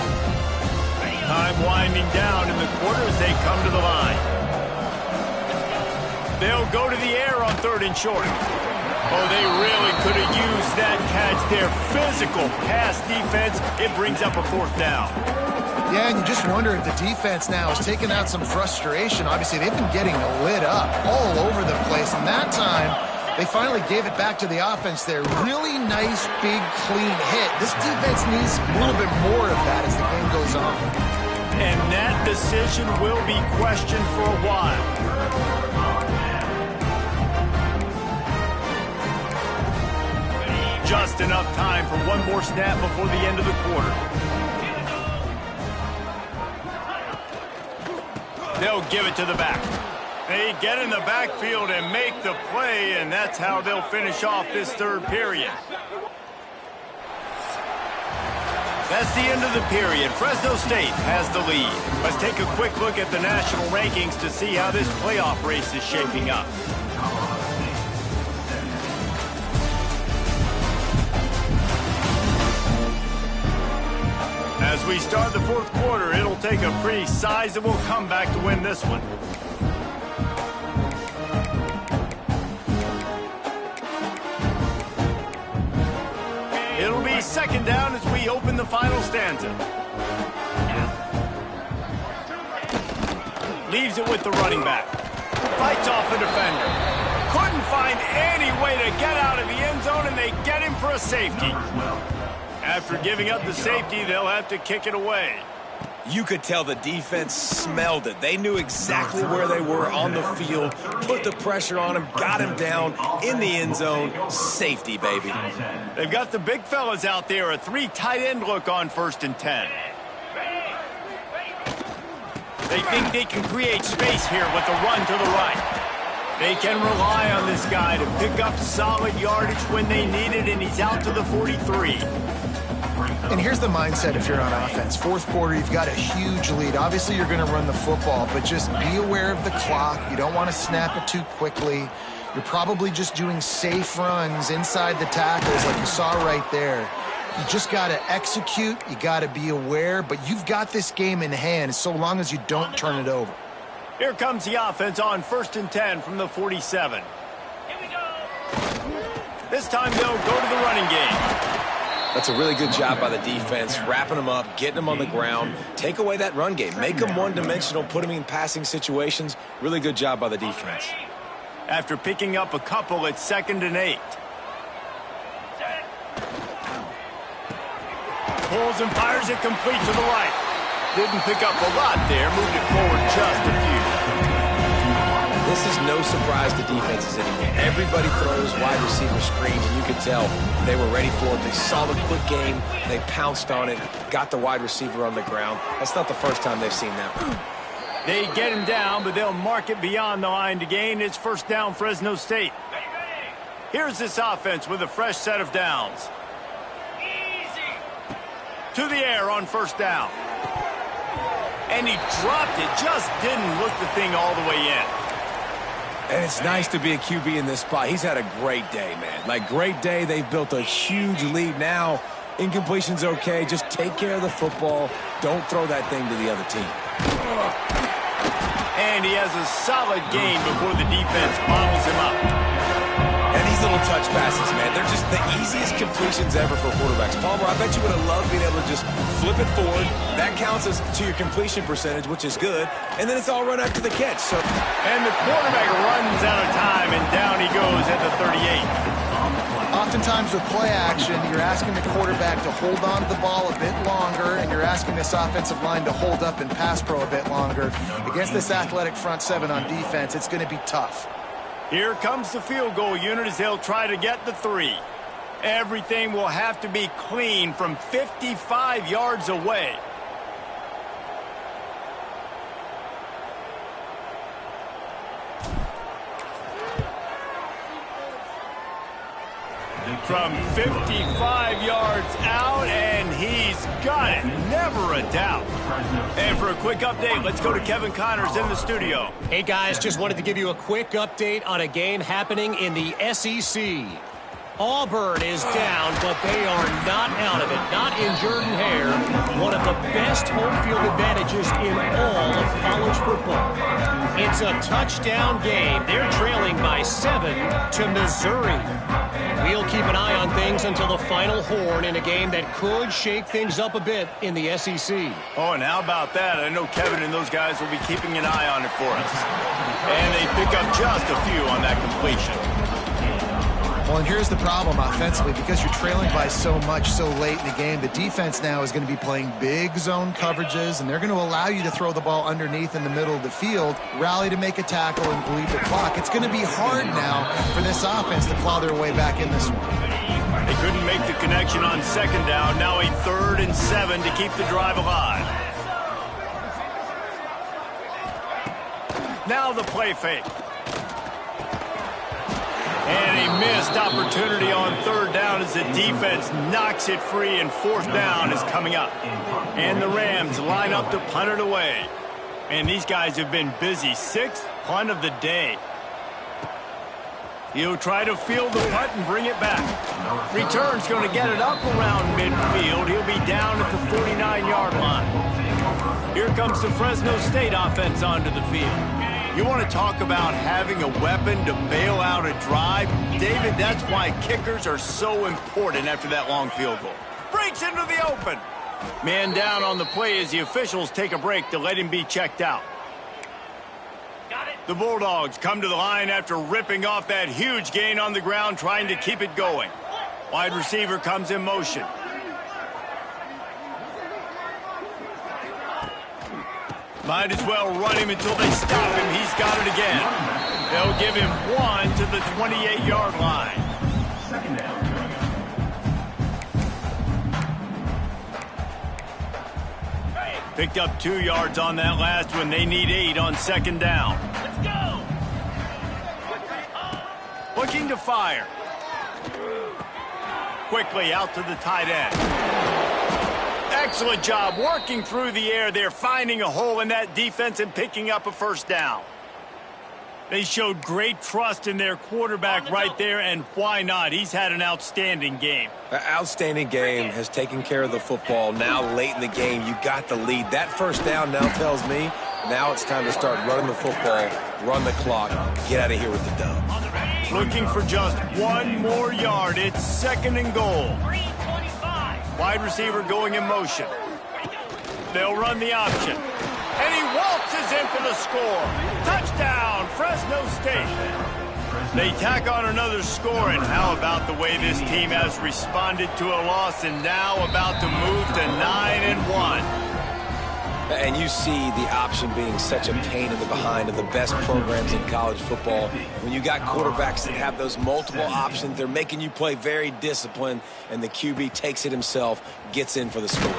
Speaker 1: Time winding down in the quarter as they come to the line. They'll go to the air on 3rd and short. Oh, they really could have used that catch there. Physical pass defense. It brings up a 4th down.
Speaker 2: Yeah, and you just wonder if the defense now is taking out some frustration. Obviously, they've been getting lit up all over the place. And that time, they finally gave it back to the offense there. Really nice, big, clean hit. This defense needs a little bit more of that as the game goes on.
Speaker 1: And that decision will be questioned for a while. Just enough time for one more snap before the end of the quarter. They'll give it to the back. They get in the backfield and make the play, and that's how they'll finish off this 3rd period. That's the end of the period. Fresno State has the lead. Let's take a quick look at the national rankings to see how this playoff race is shaping up. As we start the 4th quarter, it'll take a pretty sizable comeback to win this one. It'll be 2nd down as we open the final stanza. Leaves it with the running back. Fights off a defender. Couldn't find any way to get out of the end zone, and they get him for a safety. After giving up the safety, they'll have to kick it away.
Speaker 3: You could tell the defense smelled it. They knew exactly where they were on the field, put the pressure on him, got him down in the end zone. Safety, baby.
Speaker 1: They've got the big fellas out there, a 3 tight end look on 1st and 10. They think they can create space here with a run to the right. They can rely on this guy to pick up solid yardage when they need it, and he's out to the 43.
Speaker 2: And here's the mindset if you're on offense. 4th quarter, you've got a huge lead. Obviously, you're going to run the football, but just be aware of the clock. You don't want to snap it too quickly. You're probably just doing safe runs inside the tackles like you saw right there. You just got to execute. You got to be aware, but you've got this game in hand so long as you don't turn it over.
Speaker 1: Here comes the offense on 1st and 10 from the 47. This time they'll go to the running game.
Speaker 3: That's a really good job by the defense, wrapping them up, getting them on the ground. Take away that run game. Make them one-dimensional, put them in passing situations. Really good job by the defense.
Speaker 1: After picking up a couple, it's 2nd and 8. Pulls and fires it complete to the right. Didn't pick up a lot there, moved it forward just a few.
Speaker 3: This is no surprise to defenses anymore. Everybody throws wide receiver screens, and you can tell they were ready for it. They saw the quick game. They pounced on it, got the wide receiver on the ground. That's not the first time they've seen that.
Speaker 1: They get him down, but they'll mark it beyond the line to gain. It's 1st down, Fresno State. Here's this offense with a fresh set of downs. To the air on 1st down. And he dropped it, just didn't look the thing all the way in.
Speaker 3: And it's nice to be a QB in this spot. He's had a great day, man. Like, great day. They've built a huge lead now. Incompletion's okay. Just take care of the football. Don't throw that thing to the other team.
Speaker 1: And he has a solid gain before the defense bottles him up.
Speaker 3: And these little touch passes, man, they're just the easiest completions ever for quarterbacks. Palmer, I bet you would have loved being able to just flip it forward. That counts as to your completion percentage, which is good. And then it's all run after the catch. So,
Speaker 1: and the quarterback runs out of time, and down he goes at the 38.
Speaker 2: Oftentimes with play action, you're asking the quarterback to hold on to the ball a bit longer, and you're asking this offensive line to hold up and pass pro a bit longer. Against this athletic front seven on defense, it's going to be tough.
Speaker 1: Here comes the field goal unit as they'll try to get the 3. Everything will have to be clean from 55 yards away. From 55 yards out, and he's got it. Never a doubt. And for a quick update, let's go to Kevin Connors in the studio.
Speaker 5: Hey, guys, just wanted to give you a quick update on a game happening in the SEC. Auburn is down, but they are not out of it. Not in Jordan-Hare, one of the best home field advantages in all of college football. It's a touchdown game. They're trailing by 7 to Missouri. We'll keep an eye on things until the final horn in a game that could shake things up a bit in the SEC.
Speaker 1: Oh, and how about that? I know Kevin and those guys will be keeping an eye on it for us. And they pick up just a few on that completion.
Speaker 2: Well, and here's the problem offensively. Because you're trailing by so much so late in the game, the defense now is going to be playing big zone coverages, and they're going to allow you to throw the ball underneath in the middle of the field, rally to make a tackle, and bleed the clock. It's going to be hard now for this offense to claw their way back in this one.
Speaker 1: They couldn't make the connection on second down. Now a 3rd and 7 to keep the drive alive. Now the play fake. And a missed opportunity on 3rd down as the defense knocks it free, and 4th down is coming up. And the Rams line up to punt it away. And these guys have been busy. 6th punt of the day. He'll try to field the punt and bring it back. Return's going to get it up around midfield. He'll be down at the 49-yard line. Here comes the Fresno State offense onto the field. You want to talk about having a weapon to bail out a drive? David, that's why kickers are so important after that long field goal. Breaks into the open. Man down on the play as the officials take a break to let him be checked out. The Bulldogs come to the line after ripping off that huge gain on the ground, trying to keep it going. Wide receiver comes in motion. Might as well run him until they stop him. He's got it again. They'll give him 1 to the 28-yard line.
Speaker 4: Second down.
Speaker 1: Picked up 2 yards on that last one. They need 8 on second down. Let's go. Looking to fire. Quickly out to the tight end. Excellent job working through the air there, finding a hole in that defense and picking up a 1st down. They showed great trust in their quarterback right there, and why not? He's had an outstanding game.
Speaker 3: An outstanding game, has taken care of the football. Now late in the game, you got the lead. That 1st down now tells me now it's time to start running the football, run the clock, get out of here with the dub.
Speaker 1: Looking for just 1 more yard. It's 2nd and goal. Wide receiver going in motion. They'll run the option. And he waltzes in for the score. Touchdown, Fresno State. They tack on another score, and how about the way this team has responded to a loss and now about to move to 9-1.
Speaker 3: And you see the option being such a pain in the behind of the best programs in college football. When you got quarterbacks that have those multiple options, they're making you play very disciplined, and the QB takes it himself, gets in for the score.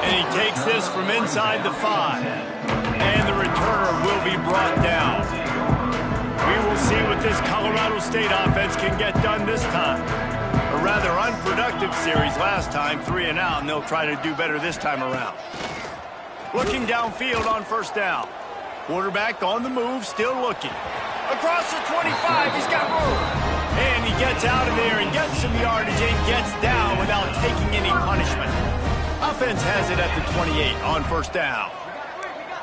Speaker 1: And he takes this from inside the 5. And the returner will be brought down. We will see what this Colorado State offense can get done this time. A rather unproductive series last time, 3 and out, and they'll try to do better this time around. Looking downfield on 1st down. Quarterback on the move, still looking. Across the 25, he's got room. And he gets out of there and gets some yardage and gets down without taking any punishment. Offense has it at the 28 on 1st down.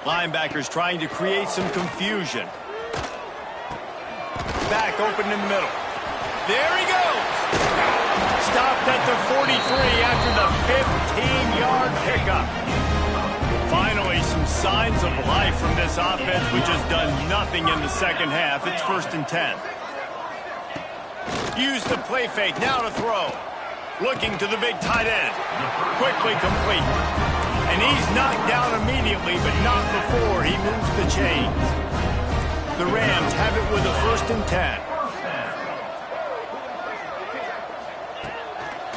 Speaker 1: Linebackers trying to create some confusion. Back open in the middle. There he goes. Stopped at the 43 after the 15-yard pickup. Finally, some signs of life from this offense, which has done nothing in the second half. It's 1st and 10. Use the play fake, now to throw. Looking to the big tight end. Quickly complete. And he's knocked down immediately, but not before he moves the chains. The Rams have it with a 1st and 10.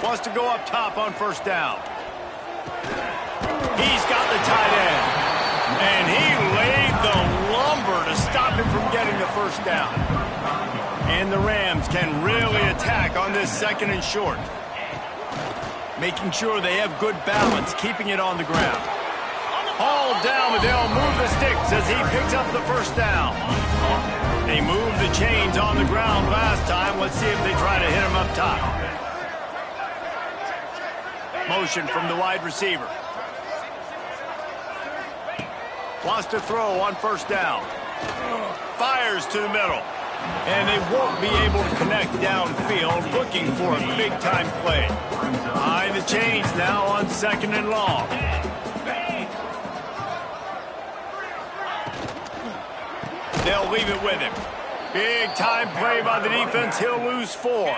Speaker 1: Wants to go up top on 1st down. He's got the tight end. And he laid the lumber to stop him from getting the 1st down. And the Rams can really attack on this 2nd and short. Making sure they have good balance, keeping it on the ground. Hauled down, but they'll move the sticks as he picks up the 1st down. They moved the chains on the ground last time. Let's see if they try to hit him up top. Motion from the wide receiver. Wants to throw on 1st down. Fires to the middle. And they won't be able to connect downfield, looking for a big-time play. Behind the chains now on 2nd and long. They'll leave it with him. Big-time play by the defense. He'll lose 4.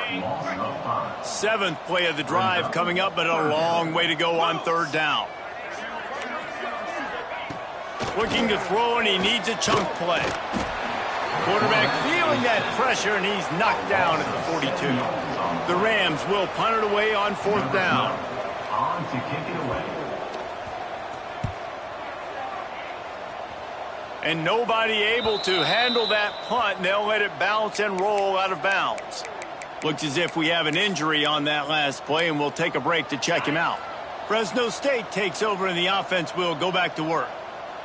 Speaker 1: 7th play of the drive coming up, but a long way to go on 3rd down. Looking to throw, and he needs a chunk play. Quarterback feeling that pressure, and he's knocked down at the 42. The Rams will punt it away on 4th down.
Speaker 4: On to kick it away.
Speaker 1: And nobody able to handle that punt, and they'll let it bounce and roll out of bounds. Looks as if we have an injury on that last play, and we'll take a break to check him out. Fresno State takes over, and the offense will go back to work.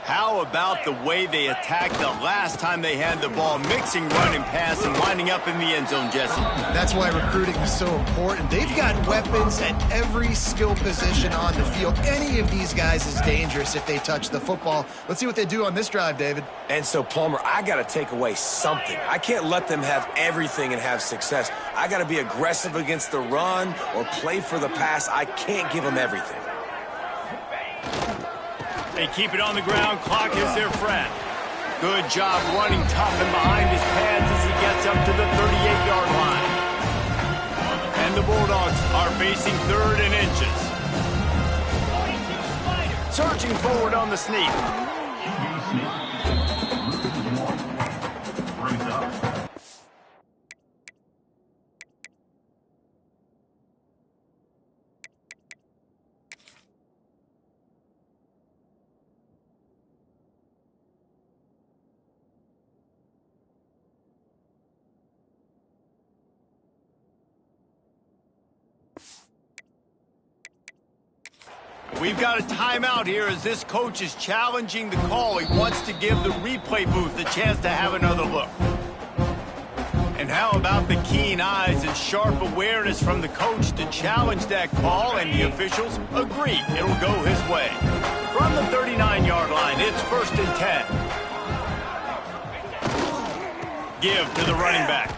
Speaker 1: How about the way they attacked the last time they had the ball, mixing run and pass and winding up in the end zone, Jesse?
Speaker 2: That's why recruiting is so important. They've got weapons at every skill position on the field. Any of these guys is dangerous if they touch the football. Let's see what they do on this drive, David.
Speaker 3: And so, Palmer, I got to take away something. I can't let them have everything and have success. I got to be aggressive against the run or play for the pass. I can't give them everything.
Speaker 1: They keep it on the ground. Clock is their friend. Good job running tough and behind his pads as he gets up to the 38-yard line. And the Bulldogs are facing 3rd and inches. Surging forward on the sneak.
Speaker 4: Brings up.
Speaker 1: We've got a timeout here as this coach is challenging the call. He wants to give the replay booth a chance to have another look. And how about the keen eyes and sharp awareness from the coach to challenge that call, and the officials agree it'll go his way. From the 39-yard line, it's 1st and 10. Give to the running back.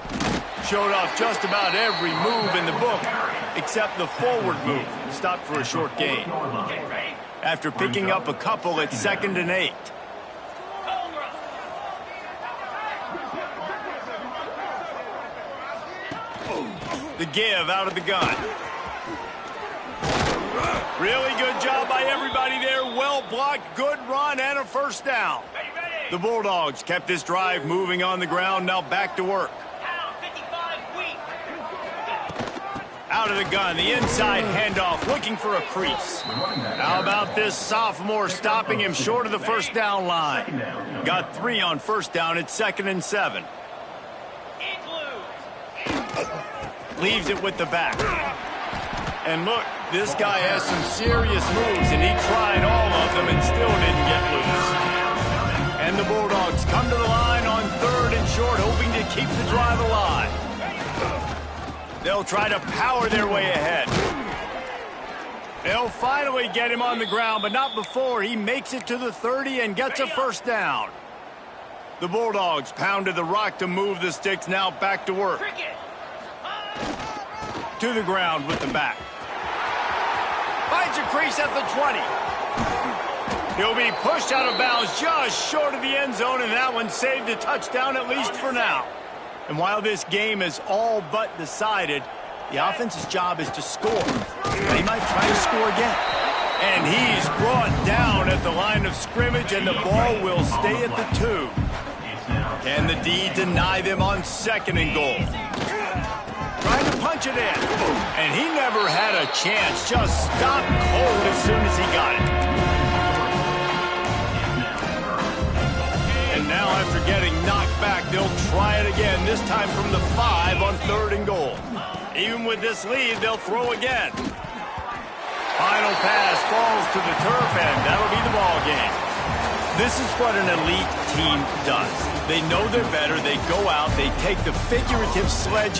Speaker 1: Showed off just about every move in the book except the forward move. Stopped for a short gain. After picking up a couple, it's 2nd and 8. The give out of the gun. Really good job by everybody there. Well blocked, good run, and a 1st down. The Bulldogs kept this drive moving on the ground. Now back to work. Out of the gun, the inside handoff, looking for a crease. How about this sophomore stopping him short of the 1st down line? Got 3 on 1st down, it's 2nd and 7. Leaves it with the back. And look, this guy has some serious moves, and he tried all of them and still didn't get loose. And the Bulldogs come to the line on 3rd and short, hoping to keep the drive alive. They'll try to power their way ahead. They'll finally get him on the ground, but not before he makes it to the 30 and gets a 1st down. The Bulldogs pounded the rock to move the sticks, now back to work. To the ground with the back. Finds a crease at the 20. He'll be pushed out of bounds just short of the end zone, and that one saved a touchdown at least for now. And while this game is all but decided, the offense's job is to score. They might try to score again. And he's brought down at the line of scrimmage, and the ball will stay at the 2. Can the D deny them on 2nd and goal? Trying to punch it in. And he never had a chance. Just stopped cold as soon as he got it. And now after getting knocked back, they'll try it again, this time from the 5 on 3rd and goal. Even with this lead, they'll throw again. Final pass falls to the turf, and that'll be the ball game. This is what an elite team does. They know they're better. They go out. They take the figurative sledgehammer.